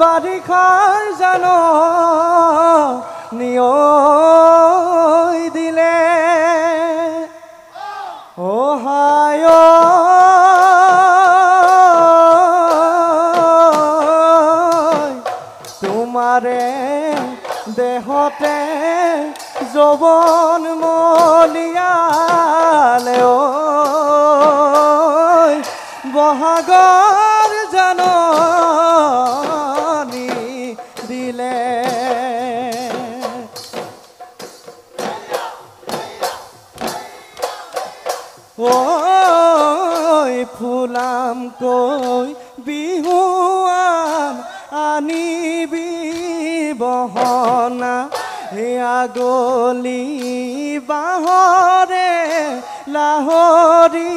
বাৰিষাৰ জানো নিয়ৈ দিলে অহায় তোমাৰে দেহতে যৌৱন মলিয়ালে বহাগৰ জানো ফুলাম কৈ বিহুৱান আনিবি বহনা আগলি বাহৰে লাহৰি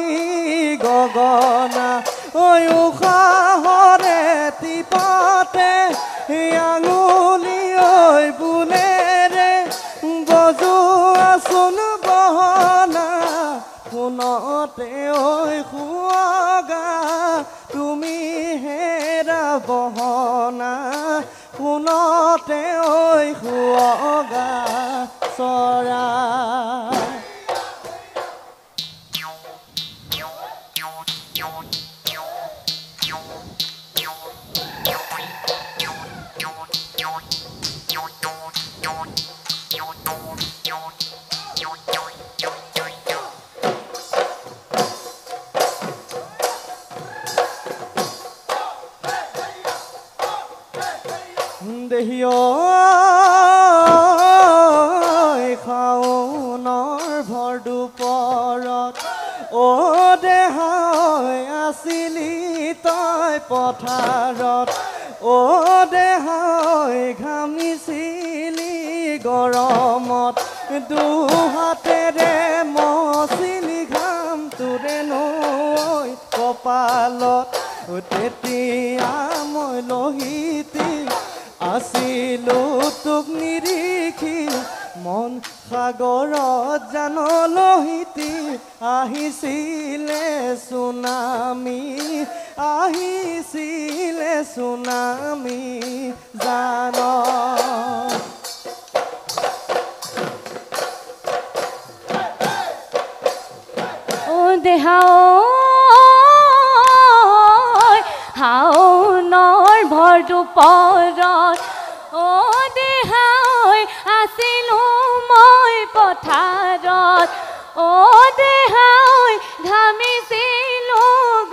গগনা উশাহৰে টিপতে আঙুলি বোলেৰে বজোৱাচোন বহনা শুনতে শুৱগা তুমি হেৰা বহনা শুনতে শুৱগা চৰা খাওনৰ ভৰ দুপৰত দেহাই আছিলি তই পথাৰত দেহাই ঘামিছিলি গৰমত দুহাতেৰে মচিলি ঘাম তোৰে নৈ কপালত তেতিয়া মই লহিতি আছিলো তোক নিৰিখি মন সাগৰত জান লহিতি আহিছিলে চুনামি জান দেহাও হাওনৰ ভৰ দুপৰত দেহাই আছিলো মই পথাৰত দেহাই ঘামিছিলো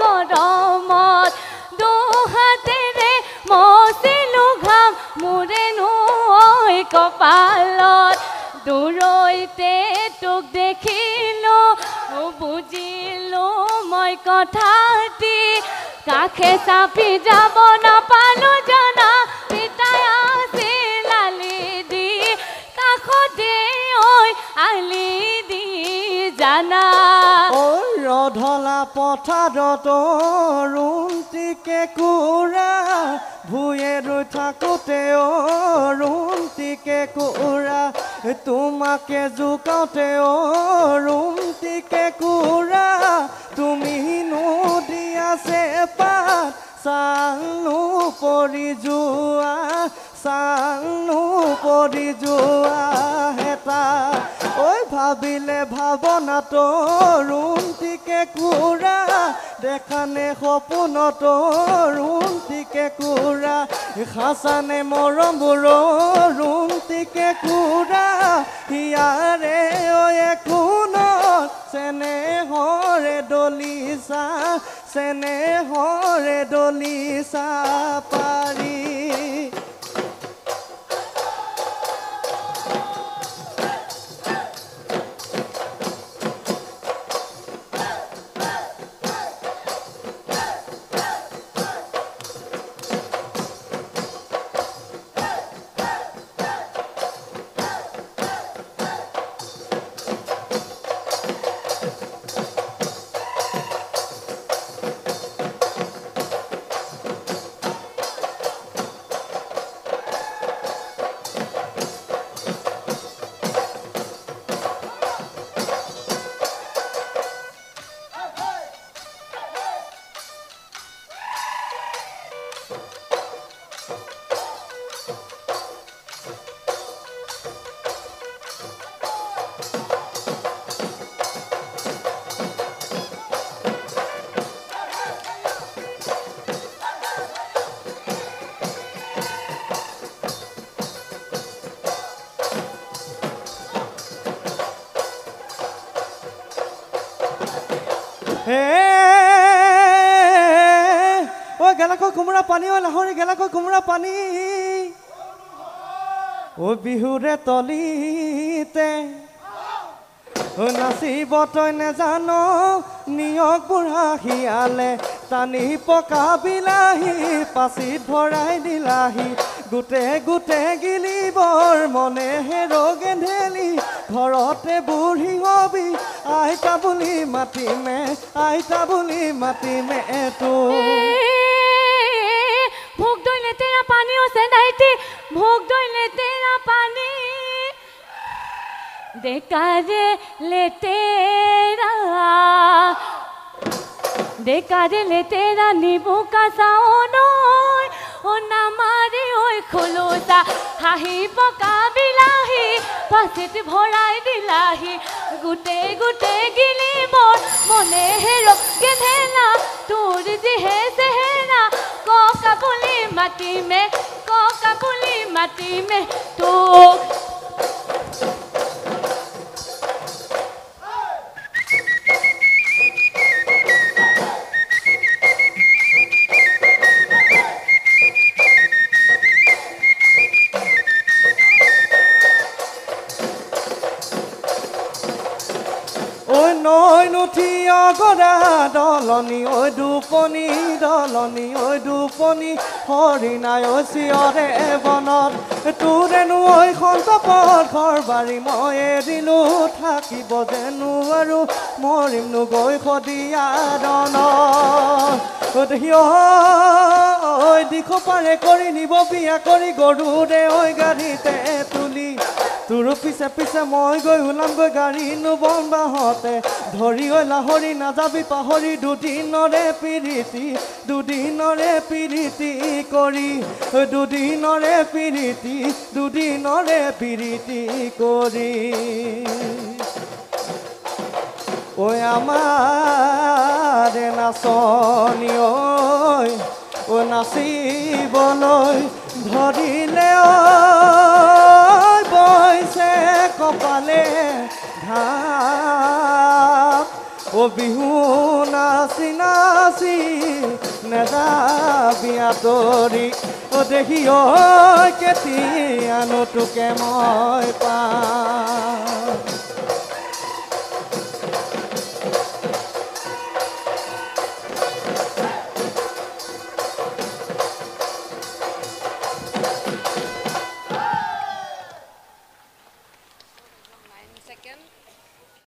গৰমত দুহাতেৰে মচিলো ঘাম মোৰে নৈ কপালত দূৰৈতে তোক দেখিলো বুজিলো মই কথাটি কাষে চাপি যাব নাপালো জানা পিতাই আছিল আলি দি কাষতে আলি দি জানা ৰধলা পথাৰত ৰুন্তিকে কুৰা ভূঞে ৰৈ থাকোঁতে ৰুন্তিকে কুৰা তোমাকে জোকাওঁতে ৰুন্তিকে কুৰা তুমি নদী আছে পাত চাংনো পৰি যোৱা হেতা ঐ ভাবিলে ভাৱনাটো ৰুন্তিকে কুৰা দেখানে সপোনতো ৰুন্তিকে কুৰা খাচানে মৰমবোৰ ৰুন্তিকে কুৰা ইয়াৰে কোনত চেনেহৰে দলিচা পাৰি গেলাকৈ কোমৰা পানী লাহৰি গেলাকৈ কোমৰা পানী বিহুৰে তলিতে নাচিব তই নেজানো নিয়ক বুঢ়া শিয়ালে টানি পকা বিলাহী পাচিত ভৰাই দিলাহি গোটে গিলিবৰ মনেহে ৰগেন্ধেলি ঘৰতে বুঢ়ী হবি আইতা বুলি মাতিমে তো भोग डोले तेरा पानी ओ सेनाइटी भोग डोले तेरा पानी देकारे ले तेरा नींबू का साओनोय ओ नामारे ओय खलोसा हाही पका बिलाही पासित भराई दिलाही गुटे गिली मोर मने हेरो गेधेला तोर जिहे सेहेरा कोका बुली माटी में तो নৈ নুঠি অগৰা দলনি দুপনি হৰিণাই চিঞৰে বনত তোৰেনো ঐ সন্তপত ঘৰ বাৰী মই এৰিলো থাকিব যেনো আৰু মৰিমনো গৈ সদিয়া দনত দিশ পাৰে কৰি নিব বিয়া কৰি গৰুৰে ঐ গাড়ীতে তুলি তোৰ পিছে মই গৈ ওলামগৈ গাড়ী নুবন বাহঁতে ধৰি ঐ লাহৰি নাযাবি পাহৰি দুদিনৰে পিৰিতি কৰি ঐ আমাৰ নাচনি ঐ নাচিবলৈ ধৰিলে বৈছে কপালে ঘাপ বিহু নাচি নেযাবি আঁতৰি দেখি কেতিয়ানো তোকে মই পাম